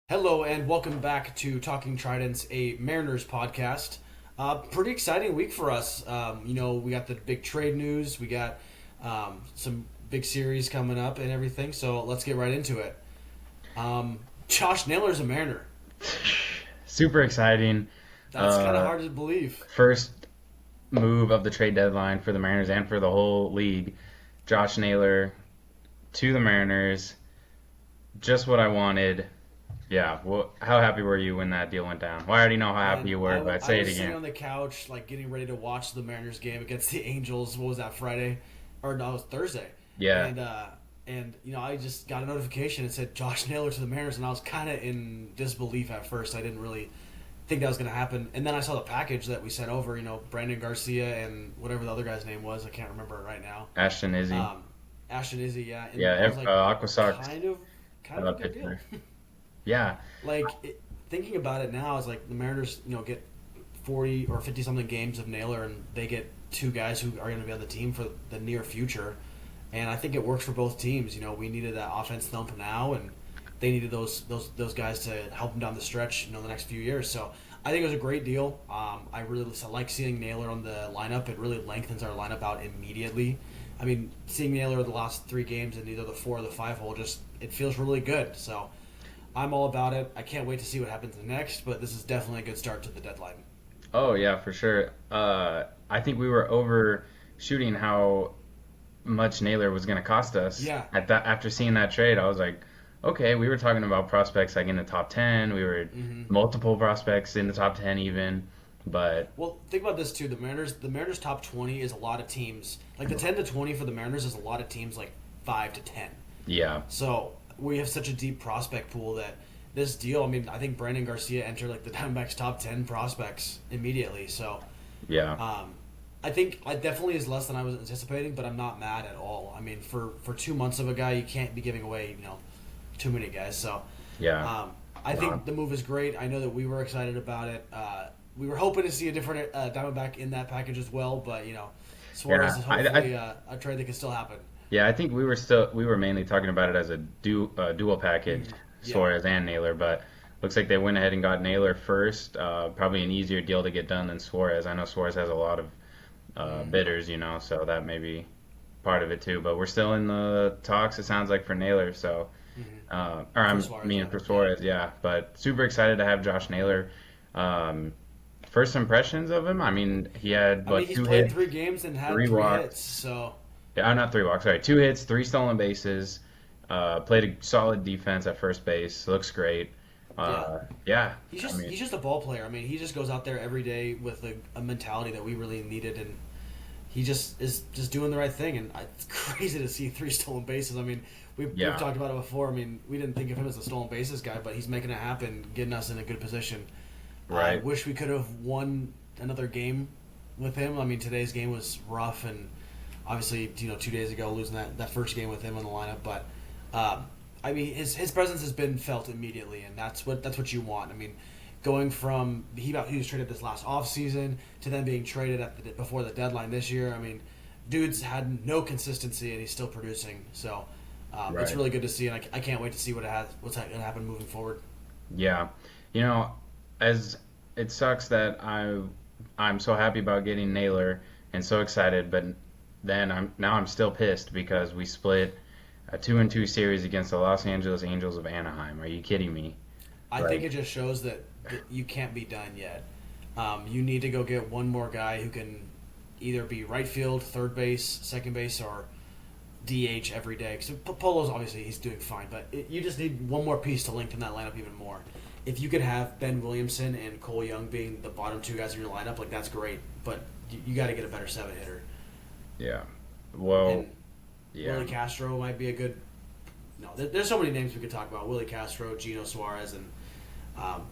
Hello and welcome back to Talking Tridents, a Mariners podcast. Pretty exciting week for us. We got the big trade news, we got some big series coming up and everything. So let's get right into it. Josh Naylor's a Mariner. Super exciting. That's kind of Uh, hard to believe. First move of the trade deadline for the Mariners and for the whole league. Josh Naylor to the Mariners. Just what I wanted. Yeah. Well, how happy were you when that deal went down? Well, I already know how happy Man, you I, were, but I say it was sitting again. on the couch, like getting ready to watch the Mariners game against the Angels. What was that, Friday? Or no, it was Thursday. Yeah. And I just got a notification. It said Josh Naylor to the Mariners, and I was kind of in disbelief at first. I didn't really think that was going to happen. And then I saw the package that we sent over. Brandon Garcia and whatever the other guy's name was. I can't remember it right now. Ashton Izzy. Um, Ashton Izzy, yeah. And Yeah. I was like, Aqua Sox kind of a good deal. pitcher. Yeah. Thinking about it now, it's like the Mariners, get 40 or 50 something games of Naylor, and they get two guys who are going to be on the team for the near future. And I think it works for both teams. We needed that offense thump now, and they needed those guys to help them down the stretch, the next few years. So I think it was a great deal. I really like seeing Naylor on the lineup. It really lengthens our lineup out immediately. I mean, seeing Naylor the last three games in either the 4 or the 5 hole, just it feels really good. So I'm all about it. I can't wait to see what happens next, but this is definitely a good start to the deadline. Oh yeah, for sure. I think we were overshooting how much Naylor was going to cost us. Yeah. At that, after seeing that trade, I was like, okay, we were talking about prospects like in the top 10. We were hmm multiple prospects in the top 10 even, but Well, think about this too. The Mariners top 20 is a lot of teams. Like the 10 to 20 for the Mariners is a lot of teams like 5 to 10. yeah, So we have such a deep prospect pool that this deal. I mean, I think Brandon Garcia entered like the Diamondbacks top 10 prospects immediately. So yeah, I think it definitely is less than I was anticipating, but I'm not mad at all. I mean, for 2 months of a guy, you can't be giving away too many guys. So yeah. I Wow. think the move is great. I know that we were excited about it. We were hoping to see a different Diamondback in that package as well, but Suarez Yeah, is hopefully a trade that can still happen. yeah, I think we were mainly talking about it as a dual package, Yeah. Suarez and Naylor, but looks like they went ahead and got Naylor first. Probably an easier deal to get done than Suarez. I know Suarez has a lot of bidders, so that may be part of it too. But we're still in the talks. It sounds like for Naylor, so or For I'm Suarez, meaning yeah. for Yeah. Suarez, yeah. But super excited to have Josh Naylor. Um, First impressions of him, I mean, he had I mean, what he's two played hits, 3 games and had three three walks. hits, so Yeah, not three walks. Sorry, two hits, three stolen bases. Played a solid defense at first base. Looks great. yeah. Yeah, He's I just mean, he's just a ball player. I mean, he just goes out there every day with a mentality that we really needed, and he just is just doing the right thing. And it's crazy to see 3 stolen bases. I mean, we've yeah, talked about it before. I mean, we didn't think of him as a stolen bases guy, but he's making it happen, getting us in a good position. I right. wish we could have won another game with him. I mean, today's game was rough, and obviously, 2 days ago losing that first game with him in the lineup. But I mean, his presence has been felt immediately, and that's what you want. I mean, going from he was traded this last offseason to then being traded before the deadline this year. I mean, dude's had no consistency, and he's still producing. So it's Right. really good to see, and I can't wait to see what's going to happen moving forward. Yeah. You know, as it sucks that I'm so happy about getting Naylor and so excited, but then I'm still pissed because we split a 2-2 series against the Los Angeles Angels of Anaheim. Are you kidding me? I think Like, it just shows that you can't be done yet. You need to go get one more guy who can either be right field, third base, second base, or DH every day. Because Polo's obviously he's doing fine, but you just need one more piece to lengthen that lineup even more. If you could have Ben Williamson and Cole Young being the bottom two guys in your lineup, like that's great. But you got to get a better seven hitter. yeah. Well, And yeah. Willie Castro might be a good. No, there's so many names we could talk about. Willie Castro, Gino Suarez, and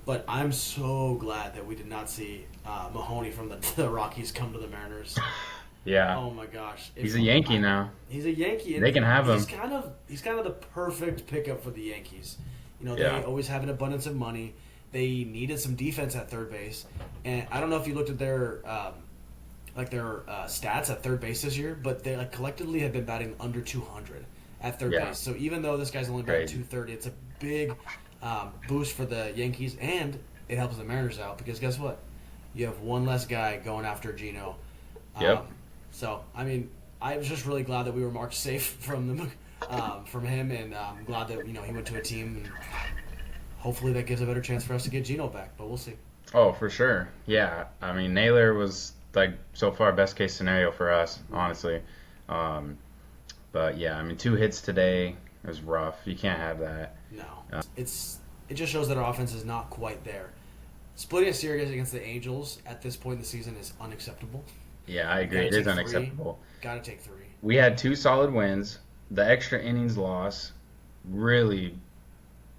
but I'm so glad that we did not see Mahoney from the Rockies come to the Mariners. Yeah. Oh my gosh, He's a Yankee now. he's a Yankee, and They can have him. he's kind of the perfect pickup for the Yankees. They Yeah. always have an abundance of money. They needed some defense at third base, and I don't know if you looked at their stats at third base this year, but they collectively have been batting under 200 at third Yeah. base. So even though this guy's only batting Crazy. 230, it's a big boost for the Yankees, and it helps the Mariners out because guess what? You have one less guy going after Gino. Um, Yep. so I mean, I was just really glad that we were marked safe from him, and I'm glad that he went to a team, and hopefully that gives a better chance for us to get Gino back. But we'll see. Oh, for sure. Yeah. I mean, Naylor was like so far best case scenario for us, honestly. Um, but yeah, I mean, 2 hits today is rough. You can't have that. No, it just shows that our offense is not quite there. Splitting a series against the Angels at this point in the season is unacceptable. Yeah, I agree. Gotta It is take 3. unacceptable. Got to take 3. We had 2 solid wins. The extra innings loss really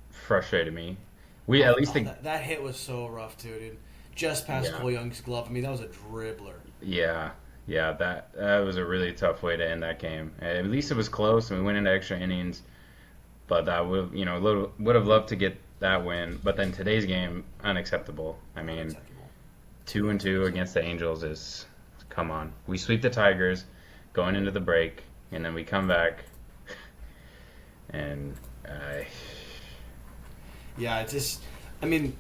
frustrated me. We at least think, That hit was so rough too, dude. Just past yeah, Cole Young's glove. I mean, that was a dribbler. yeah, yeah. That was a really tough way to end that game. At least it was close, and we went into extra innings. But that would have loved to get that win. But then today's game, unacceptable. I mean, Unacceptable. 2-2 against the Angels is, come on. We sweep the Tigers going into the break, and then we come back, and Yeah, it's just. I mean,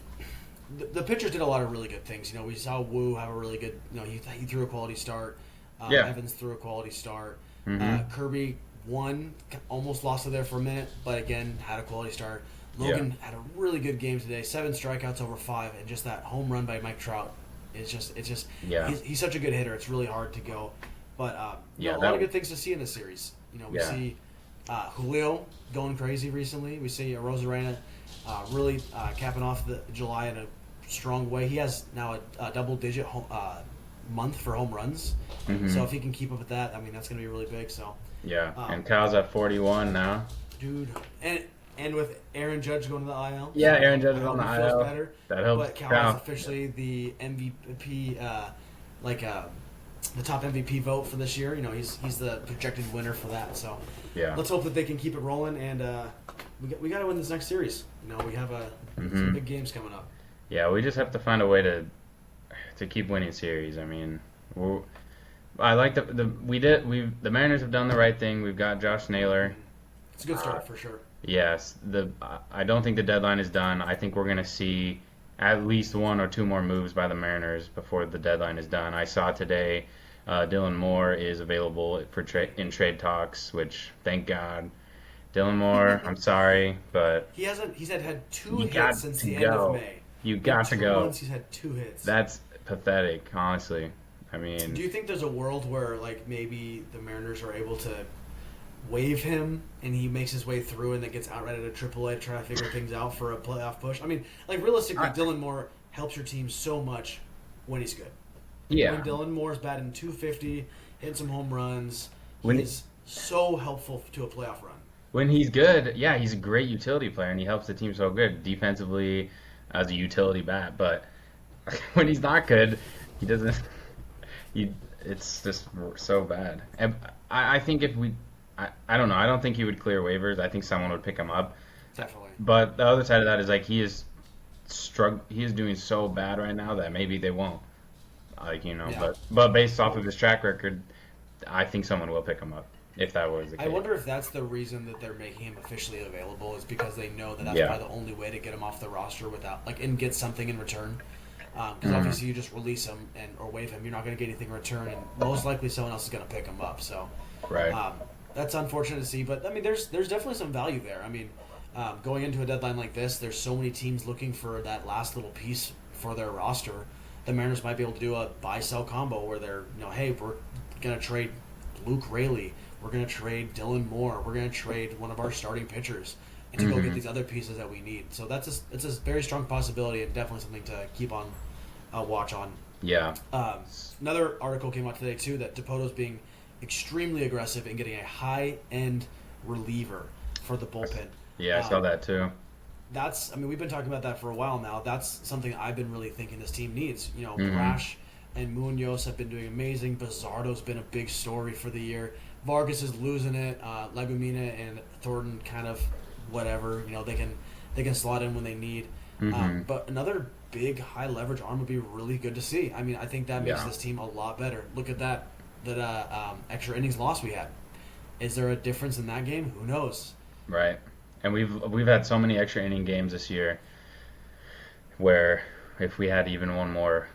the pitchers did a lot of really good things. We saw Wu have a really good. He threw a quality start. yeah. Evans threw a quality start. Hmm. Kirby won, almost lost it there for a minute, but again had a quality start. Logan had a really good game today. 7 strikeouts over 5, and just that home run by Mike Trout is just. It's just. Yeah. He's such a good hitter. It's really hard to go, but Yeah, a lot of good things to see in this series. We Yeah. see Julio going crazy recently. We see Rosarena really capping off the July in a strong way. He has now a double-digit month for home runs. Hmm. So if he can keep up with that, I mean that's going to be really big. So, Yeah, and Kyle's at 41 now. dude, and with Aaron Judge going to the IL, Yeah, so Aaron Judge I is on hope the he feels IL. better. That helps But Cal Kyle. is officially the MVP, the top MVP vote for this year. He's the projected winner for that. So Yeah. let's hope that they can keep it rolling, and we got to win this next series. We have some big games coming up. Yeah, we just have to find a way to keep winning series. I mean, I like the Mariners have done the right thing. We've got Josh Naylor. It's a good start for sure. Yes, I don't think the deadline is done. I think we're going to see at least 1 or 2 more moves by the Mariners before the deadline is done. I saw today Dylan Moore is available for in trade talks, which thank God. Dylan Moore, I'm sorry, but He's had 2 you got hits since to the end go. of May. You got to In 2 go. months, he's had 2 hits. That's pathetic, honestly. I Do mean, you think there's a world where maybe the Mariners are able to waive him and he makes his way through and then gets outright at AAA to try to figure things out for a playoff push? I mean, realistically, Dylan Moore helps your team so much when he's good. yeah. When Dylan Moore's batting .250, hitting some home runs, When- he's so helpful to a playoff run. When he's good, yeah, he's a great utility player and he helps the team so good defensively as a utility bat. But when he's not good, he doesn't. It's just so bad. And I think if I don't know. I don't think he would clear waivers. I think someone would pick him up. Definitely. But the other side of that is he is He is doing so bad right now that maybe they won't. Yeah. But based off of his track record, I think someone will pick him up if that was the case. I wonder if that's the reason that they're making him officially available is because they know that that's Yeah. probably the only way to get him off the roster without and get something in return. Because Mm-hmm. obviously you just release him or waive him, you're not going to get anything in return, and most likely someone else is going to pick him up. So Right. that's unfortunate to see, but I mean, there's definitely some value there. I mean, going into a deadline like this, there's so many teams looking for that last little piece for their roster. The Mariners might be able to do a buy-sell combo where they're, hey, we're going to trade Luke Raley, we're going to trade Dylan Moore, we're going to trade one of our starting pitchers, and to go get these other pieces that we need. So it's a very strong possibility and definitely something to keep on watch on. Yeah. Another article came out today too that DePoto's being extremely aggressive in getting a high-end reliever for the bullpen. Yeah, I saw that too. We've been talking about that for a while now. That's something I've been really thinking this team needs. Brash and Munoz have been doing amazing. Bizzardo's been a big story for the year. Vargas is losing it. Legumina and Thornton kind of whatever. They can slot in when they need. But another big high leverage arm would be really good to see. I mean, I think that makes this team a lot better. Look at that extra innings loss we had. Is there a difference in that game? Who knows? Right. And we've had so many extra inning games this year where if we had even one more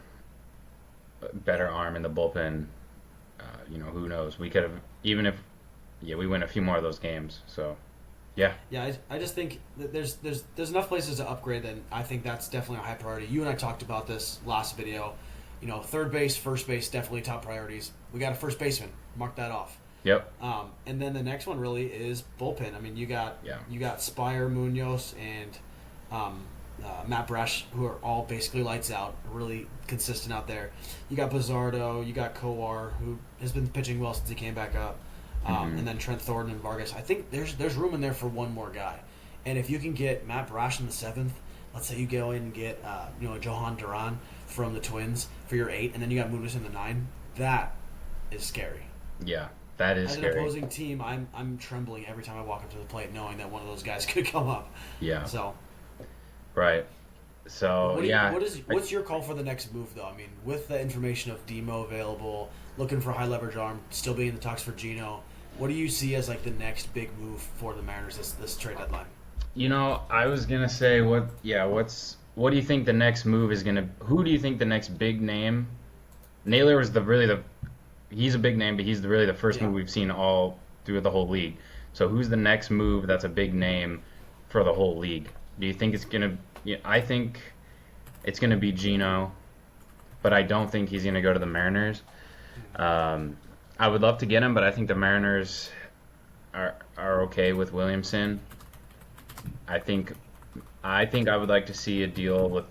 better Yeah. arm in the bullpen, who knows? We could have even if we win a few more of those games. So yeah, Yeah, I just think that there's enough places to upgrade, and I think that's definitely a high priority. You and I talked about this last video. Third base, first base, definitely top priorities. We got a first baseman. Mark that off. yep, And then the next one really is bullpen. I mean, you got yeah, Spire, Munoz, and Matt Brash, who are all basically lights out, really consistent out there. You got Bizzardo, you got Kowar, who has been pitching well since he came back up, hmm and then Trent Thornton and Vargas. I think there's room in there for one more guy, and if you can get Matt Brash in the seventh, let's say you go in and get Johan Duran from the Twins for your 8, and then you got Munoz in the 9. That is scary. yeah. That is As an scary. opposing team, I'm trembling every time I walk up to the plate, knowing that one of those guys could come up. Yeah, So, right. So yeah, what's your call for the next move, though? I mean, with the information of Demo available, looking for a high leverage arm, still being in the talks for Gino, what do you see as like the next big move for the Mariners this trade deadline? I was gonna say what? Yeah, what do you think the next move is gonna? Who do you think the next big name? Naylor was the he's a big name, but he's really the first Yeah. move we've seen all through the whole league. So who's the next move that's a big name for the whole league? Do you think it's gonna? Yeah, I think it's gonna be Gino, but I don't think he's gonna go to the Mariners. Um, I would love to get him, but I think the Mariners are okay with Williamson. I think I would like to see a deal with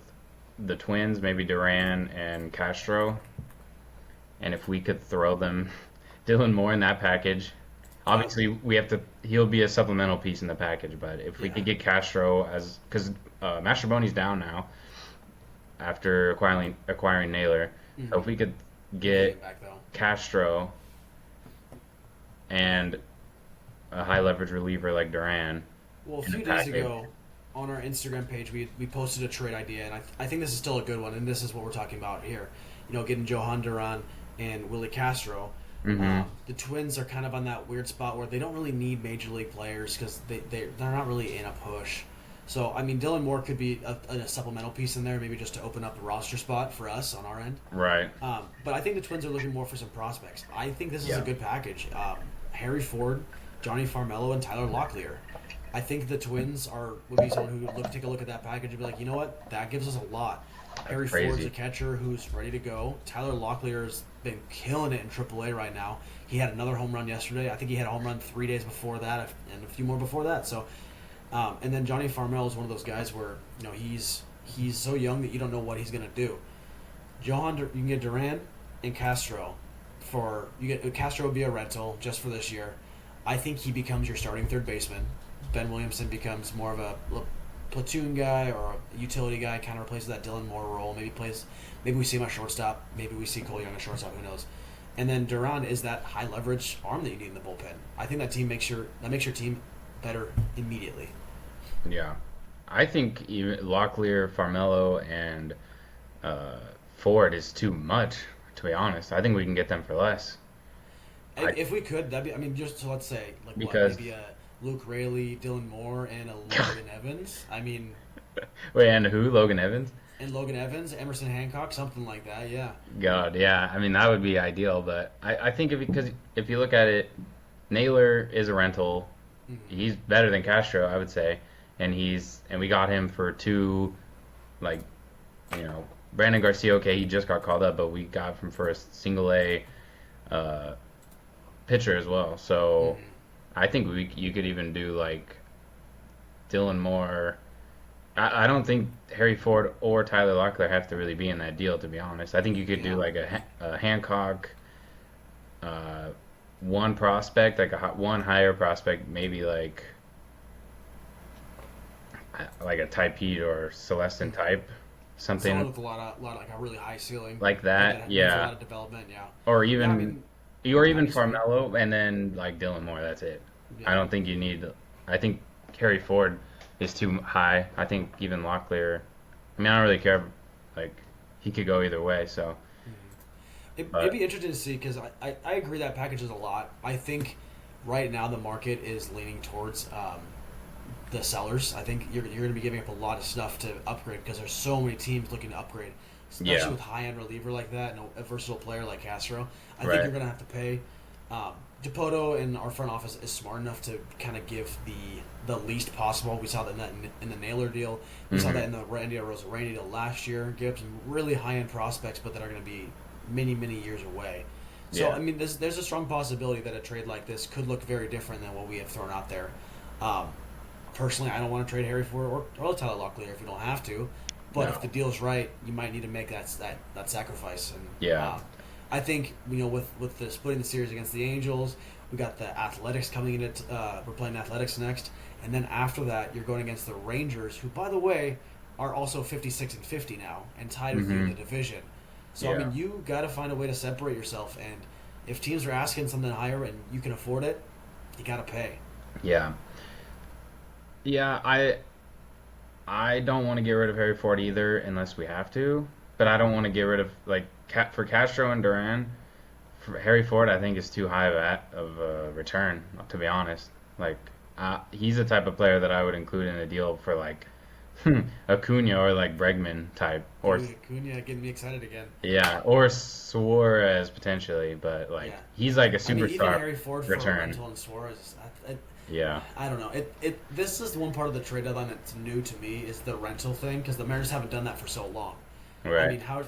the Twins, maybe Duran and Castro, and if we could throw them Dylan Moore in that package. Yeah, Obviously, we have to. He'll be a supplemental piece in the package, but if we yeah. could get Castro as because Mastroboni's down now after acquiring Naylor, so if Mm-hmm. we could Getting get it back though. Castro and a high leverage reliever like Duran Well, a in the few days package. ago on our Instagram page, we posted a trade idea, and I think this is still a good one, and this is what we're talking about here. Getting Johan Duran and Willie Castro. Hmm The Twins are kind of on that weird spot where they don't really need major league players because they're not really in a push. So, I mean, Dylan Moore could be a supplemental piece in there, maybe just to open up the roster spot for us on our end. Right. But I think the Twins are looking more for some prospects. I think this is a Yeah. good package. Harry Ford, Johnny Farmello, and Tyler Locklear. I think the Twins would be someone who would take a look at that package and be like, you know what, that gives us a lot. That's Harry Ford's a crazy. catcher who's ready to go. Tyler Locklear's been killing it in AAA right now. He had another home run yesterday. I think he had a home run 3 days before that, and a few more before that. So, and then Johnny Farmel is one of those guys where he's so young that you don't know what he's gonna do. You can get Duran and Castro Castro would be a rental just for this year. I think he becomes your starting third baseman. Ben Williamson becomes more of a platoon guy or a utility guy, kind of replaces that Dylan Moore role. Maybe we see him at shortstop. Maybe we see Cole Young at shortstop. Who knows? And then Duran is that high leverage arm that you need in the bullpen. I think that makes your team better immediately. Yeah. I think even Locklear, Farmello, and uh, Ford is too much, to be honest. I think we can get them for less. I If we could, that'd be. I mean, just so let's say, like what, because maybe a Luke Raley, Dylan Moore, and a Logan Evans. I mean, wait, and who? Logan Evans? and Logan Evans, Emerson Hancock, something like that. Yeah. God, yeah. I mean, that would be ideal, but I think because if you look at it, Naylor is a rental. Hmm. He's better than Castro, I would say, and we got him for two, like, Brandon Garcia. Okay, he just got called up, but we got him for a single A uh, pitcher as well. So Hmm. I think you could even do like Dylan Moore. I don't think Harry Ford or Tyler Locklear have to really be in that deal, to be honest. I think you could do Yeah. like a Hancock, uh, one prospect, like one higher prospect, maybe like a Type Pete or Celestin type, Someone something with like a really high ceiling, like but that. that needs a Yeah, lot of development. Yeah. or Yeah. I even mean, or even obviously. Farmello, and then like Dylan Moore. That's it. I Yeah. don't think you need. I think Harry Ford is too high. I think even Locklear. I mean, I don't really care. Like, he could go either way. So, It'd but be interesting to see because I agree that package is a lot. I think right now the market is leaning towards the sellers. I think you're going to be giving up a lot of stuff to upgrade because there's so many teams looking to upgrade, especially Yeah. with high end reliever like that and a versatile player like Castro. I think Right. you're going to have to pay. Dipoto and our front office is smart enough to kind of give the least possible. We saw that in the Naylor deal. We saw that in the Randy Arozarena deal last year. Gave up some really high end prospects, but that are going to be many years away. So Yeah. I mean, there's a strong possibility that a trade like this could look very different than what we have thrown out there. Um, Personally, I don't want to trade Harry Ford or Tyler Locklear if you don't have to. But No. if the deal's right, you might need to make that sacrifice. And Yeah. I think with the splitting the series against the Angels, we got the Athletics coming in. We're playing Athletics next, and then after that, you're going against the Rangers, who, by the way, are also 56-50 now and tied with you in the division. So I Yeah. mean, you got to find a way to separate yourself. And if teams are asking something higher and you can afford it, you got to pay. Yeah. Yeah, I don't want to get rid of Harry Ford either unless we have to, but I don't want to get rid of like for Castro and Duran. For Harry Ford, I think is too high of a return, to be honest. Like he's the type of player that I would include in a deal for like Acuna or like Bregman type, or Acuna getting me excited again. yeah, or Suarez potentially, but like Yeah. he's like a I mean, even superstar Harry Ford for a return. rental and Suarez. Yeah, I don't know. This is the one part of the trade deadline that's new to me is the rental thing because the Mariners haven't done that for so long. right. I mean, how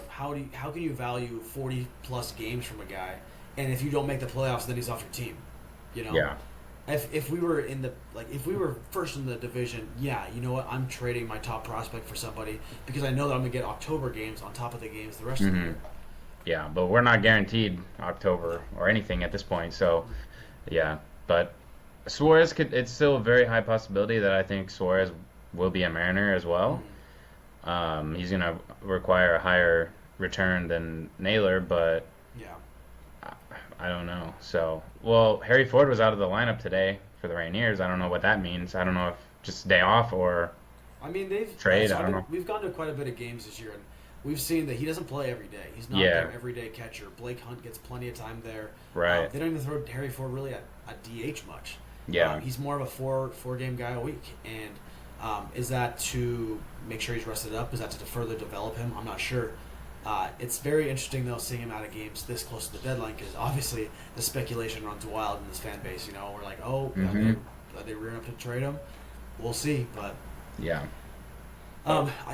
can you value 40 plus games from a guy, and if you don't make the playoffs, then he's off your team. You know. Yeah, If we were if we were first in the division, yeah, you know what? I'm trading my top prospect for somebody because I know that I'm gonna get October games on top of the games the rest of the year. yeah, but we're not guaranteed October or anything at this point. So, yeah, but Suarez could. It's still a very high possibility that I think Suarez will be a Mariner as well. He's gonna require a higher return than Naylor, but Yeah. I don't know. So, well, Harry Ford was out of the lineup today for the Rainiers. I don't know what that means. I don't know if just day off or I mean, they've Trade, I don't know. We've gone to quite a bit of games this year, and we've seen that he doesn't play every day. He's not Yeah. their everyday catcher. Blake Hunt gets plenty of time there. Right. They don't even throw Harry Ford really at DH much. Yeah. He's more of a four game guy a week, and is that to make sure he's rested up? Is that to further develop him? I'm not sure. It's very interesting though seeing him out of games this close to the deadline because obviously the speculation runs wild in this fan base. You know, we're like, oh, are they rearing up to trade him? We'll see, but. yeah,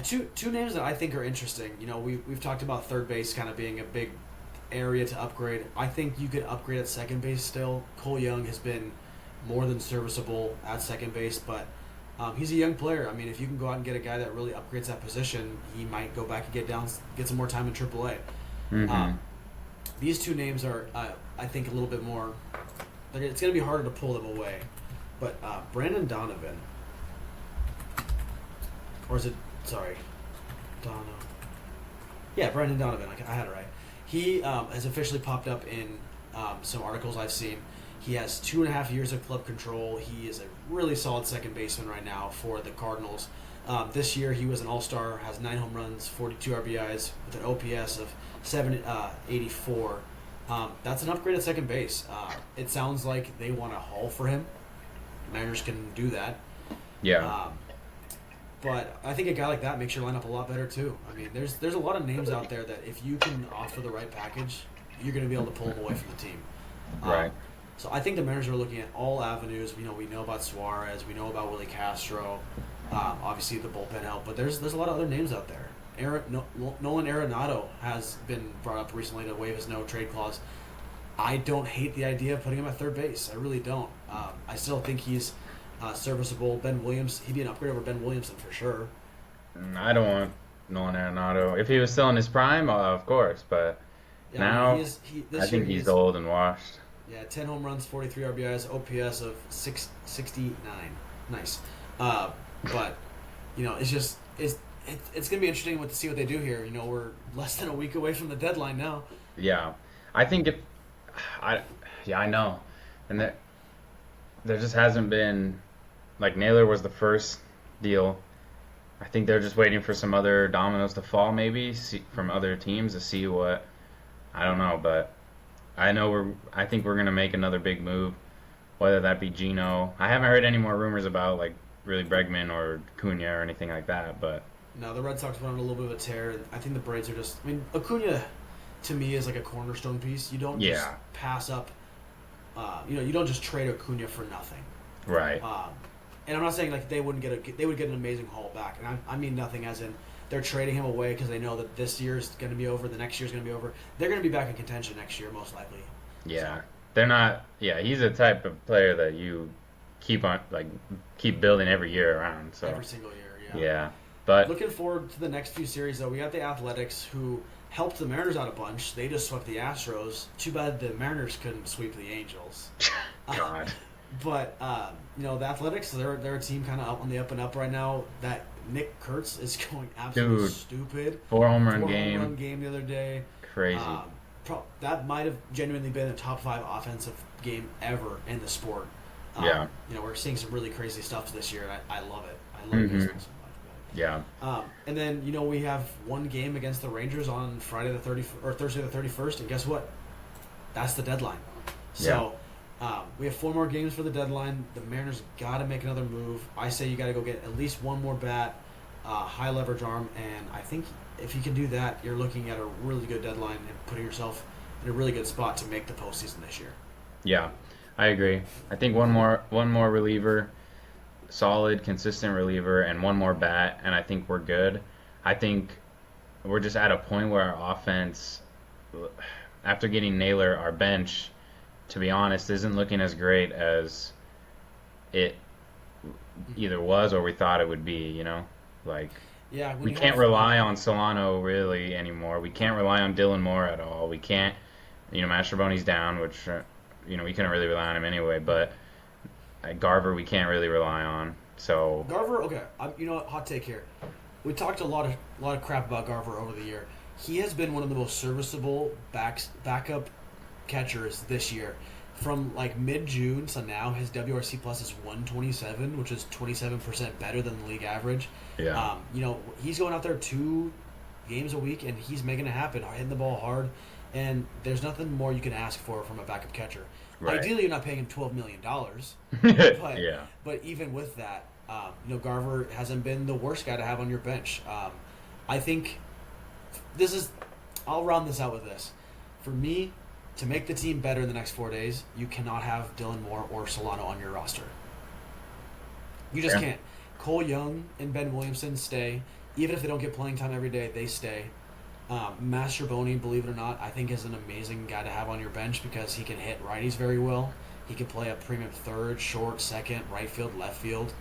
Two names that I think are interesting. You know, we've talked about third base kind of being a big area to upgrade. I think you could upgrade at second base still. Cole Young has been more than serviceable at second base, but he's a young player. I mean, if you can go out and get a guy that really upgrades that position, he might go back and get some more time in AAA. These two names are, I think, a little bit more. It's going to be harder to pull them away, but Brandon Donovan. Or is it, sorry, Dono? Yeah, Brandon Donovan. I had it right. He has officially popped up in some articles I've seen. He has 2.5 years of club control. He is a really solid second baseman right now for the Cardinals. This year he was an all-star, has 9 home runs, 42 RBIs with an OPS of 784. That's an upgrade at second base. It sounds like they want to haul for him. Mariners can do that. yeah, But I think a guy like that makes your lineup a lot better too. I mean, there's a lot of names out there that if you can offer the right package, you're going to be able to pull them away from the team. right. So I think the Mariners are looking at all avenues. We know about Suarez, we know about Willie Castro, obviously the bullpen help, but there's a lot of other names out there. Nolan Arenado has been brought up recently to waive his no trade clause. I don't hate the idea of putting him at third base. I really don't. I still think he's serviceable. Ben Williams, he'd be an upgrade over Ben Williamson for sure. I don't want Nolan Arenado. If he was still in his prime, of course, but Yeah, now this I think year he's old and washed. Yeah, 10 home runs, 43 RBIs, OPS of 669. Nice. But, it's just it's going to be interesting to see what they do here. We're less than a week away from the deadline now. Yeah, I think I know, and there just hasn't been like Naylor was the first deal. I think they're just waiting for some other dominoes to fall, maybe from other teams to see what. I don't know, but I think we're gonna make another big move, whether that be Gino. I haven't heard any more rumors about like really Bregman or Cunha or anything like that. But No, the Red Sox went on a little bit of a tear. I think the Braves are just. I mean, Acuna, to me, is like a cornerstone piece. You don't just yeah, pass up. You don't just trade Acuna for nothing. right. And I'm not saying like they would get an amazing haul back, and I mean nothing as in they're trading him away because they know that this year's going to be over, the next year's going to be over. They're going to be back in contention next year most likely. So, Yeah, they're not. Yeah, he's a type of player that you keep building every year around. So every single year, yeah. yeah, but Looking forward to the next few series though. We got the Athletics who helped the Mariners out a bunch. They just swept the Astros. Too bad the Mariners couldn't sweep the Angels. God, But the Athletics, they're a team kind of up on the up and up right now. That Nick Kurtz is going absolutely dude, stupid. 4 home run 4 game, home run game the other day. crazy. That might have genuinely been a top 5 offensive game ever in the sport. Yeah. We're seeing some really crazy stuff this year, and I love it. I love baseball so much. Yeah, And then we have one game against the Rangers on Friday the 30th or Thursday the 31st, and guess what? That's the deadline. So we have 4 more games for the deadline. The Mariners got to make another move. I say you got to go get at least one more bat, high leverage arm, and I think if you can do that, you're looking at a really good deadline and putting yourself in a really good spot to make the postseason this year. yeah, I agree. I think one more reliever, solid, consistent reliever, and one more bat, and I think we're good. I think we're just at a point where our offense, after getting Naylor, our bench, to be honest, isn't looking as great as it either was or we thought it would be, Like, Yeah, we can't rely on Solano really anymore. We can't rely on Dylan Moore at all. We can't, Mastrobuoni's down, which, we couldn't really rely on him anyway, but Garver we can't really rely on. So Garver, okay, hot take here. We talked a lot of crap about Garver over the year. He has been one of the most serviceable backup catchers this year. From like mid-June to now, his WRC plus is 127, which is 27% better than the league average. yeah, He's going out there 2 games a week, and he's making it happen, hitting the ball hard. And there's nothing more you can ask for from a backup catcher. right. Ideally, you're not paying him $12 million. But, Yeah, but even with that, Garver hasn't been the worst guy to have on your bench. I think I'll round this out with this. For me, to make the team better in the next 4 days, you cannot have Dylan Moore or Solano on your roster. You just can't. Cole Young and Ben Williamson stay. Even if they don't get playing time every day, they stay. Mastrobuoni, believe it or not, I think is an amazing guy to have on your bench because he can hit righties very well. He can play a premium third, short, second, right field, left field.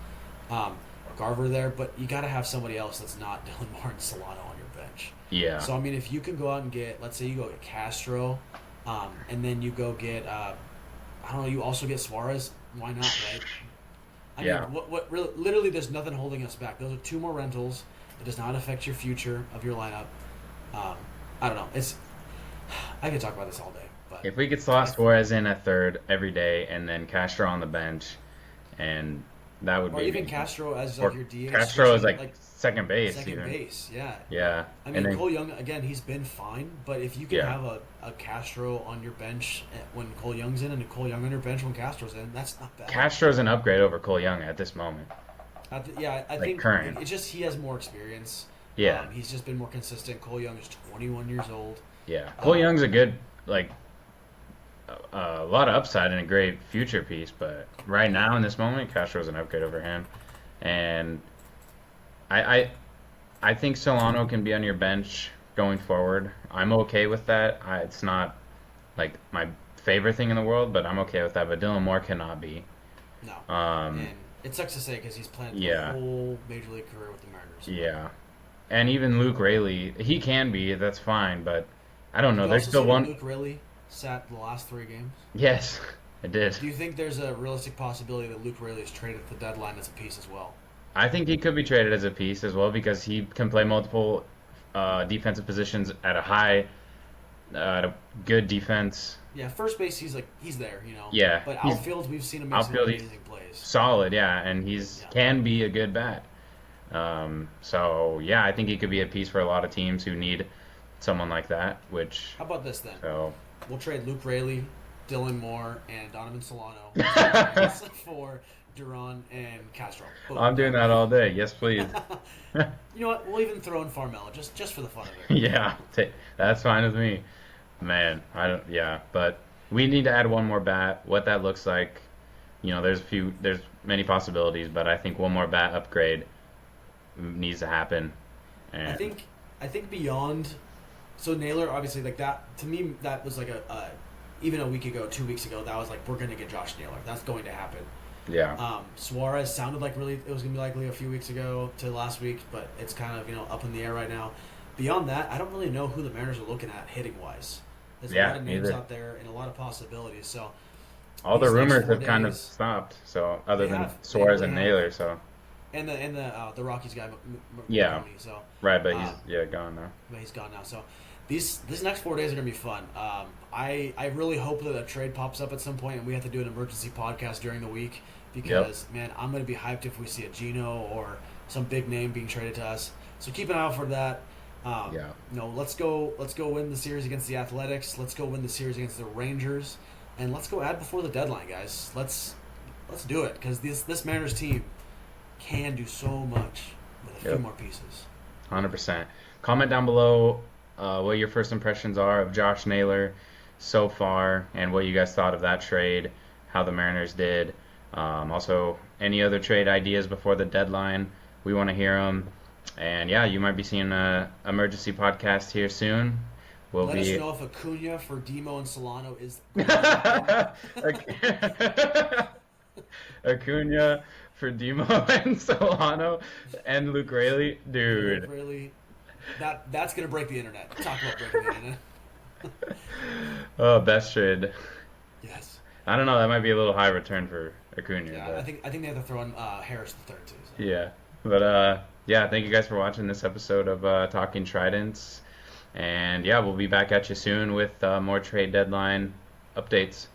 Garver there, but you got to have somebody else that's not Dylan Moore and Solano on your bench. yeah, So, I mean, if you can go out and get, let's say you go get Castro, and then you go get, you also get Suarez, why not, right? I Yeah. mean, what really, literally, there's nothing holding us back. Those are 2 more rentals. It does not affect your future of your lineup. I don't know. I could talk about this all day. But if we could slot Suarez in at third every day and then Castro on the bench, and that would or be even amazing. Castro as Or like your DH. Castro is switching, like second base. second even. base. Yeah. Yeah, I mean, and then, Cole Young, again, he's been fine, but if you can Yeah. have a Castro on your bench when Cole Young's in and a Cole Young on your bench when Castro's in, that's not bad. Castro's an upgrade over Cole Young at this moment. I think current. it's just he has more experience. Yeah, He's just been more consistent. Cole Young is 21 years old. yeah. Cole Young's a good, a lot of upside and a great future piece, but right now in this moment, Castro's an upgrade over him, and I think Solano can be on your bench going forward. I'm okay with that. It's not like my favorite thing in the world, but I'm okay with that. But Dylan Moore cannot be. No. Um, And it sucks to say because he's playing Yeah. the whole major league career with the Mariners. yeah, and even Luke Raley, he can be. That's fine, but I don't know. You There's also still see that one. Luke Riley sat the last 3 games. Yes, I did. Do you think there's a realistic possibility that Luke Riley is traded at the deadline as a piece as well? I think he could be traded as a piece as well because he can play multiple defensive positions at a good defense. Yeah, first base, he's there, Yeah, But he's outfield, we've seen him make some outfield, he's amazing plays. solid, yeah, and Yeah. can be a good bat. So yeah, I think he could be a piece for a lot of teams who need someone like that. Which How about this then? so We'll trade Luke Raley, Dylan Moore, and Donovan Solano for Duran, and Castro. Boom, I'm doing done. that all day. Yes, please. You know what? We'll even throw in Farmella just for the fun of it. Yeah, that's fine with me. Man, I don't. Yeah, but we need to add one more bat. What that looks like, there's many possibilities, but I think one more bat upgrade needs to happen. I And think I think beyond. So Naylor, obviously, like that to me, that was like a even a week ago, 2 weeks ago, that was like we're gonna get Josh Naylor. That's going to happen. yeah, Suarez sounded like really it was gonna be likely a few weeks ago to last week, but it's kind of up in the air right now. Beyond that, I don't really know who the Mariners are looking at hitting wise. There's a lot yeah, of names neither. out there and a lot of possibilities. So All the these next rumors four have kind of days, stopped. So other they than have they Suarez really and have, Naylor, so and the Rockies guy yeah, McConey. So right. But he's um, gone now. but he's gone now. So these next 4 days are gonna be fun. I really hope that a trade pops up at some point and we have to do an emergency podcast during the week Yep. because man, I'm gonna be hyped if we see a Gino or some big name being traded to us. So keep an eye out for that. Yeah. Let's go win the series against the Athletics. Let's go win the series against the Rangers, and let's go add before the deadline, guys. Let's do it because this Mariners team can do so much with a few Yep. more pieces. 100%. Comment down below what your first impressions are of Josh Naylor so far and what you guys thought of that trade, how the Mariners did. Also, any other trade ideas before the deadline, we want to hear them. And yeah, you might be seeing a emergency podcast here soon. We'll Let us be know if Acuna for Demo and Solano is going to happen. Acuna for Demo and Solano and Luke Rayleigh, dude. Really, that's going to break the internet. Talk about breaking the internet. Oh, best trade. Yes. I don't know. That might be a little high return for Acuna, Yeah, but I think they have to throw in Harris the third too. So. yeah. But yeah. Thank you guys for watching this episode of Talking Tridents, and yeah, we'll be back at you soon with more trade deadline updates.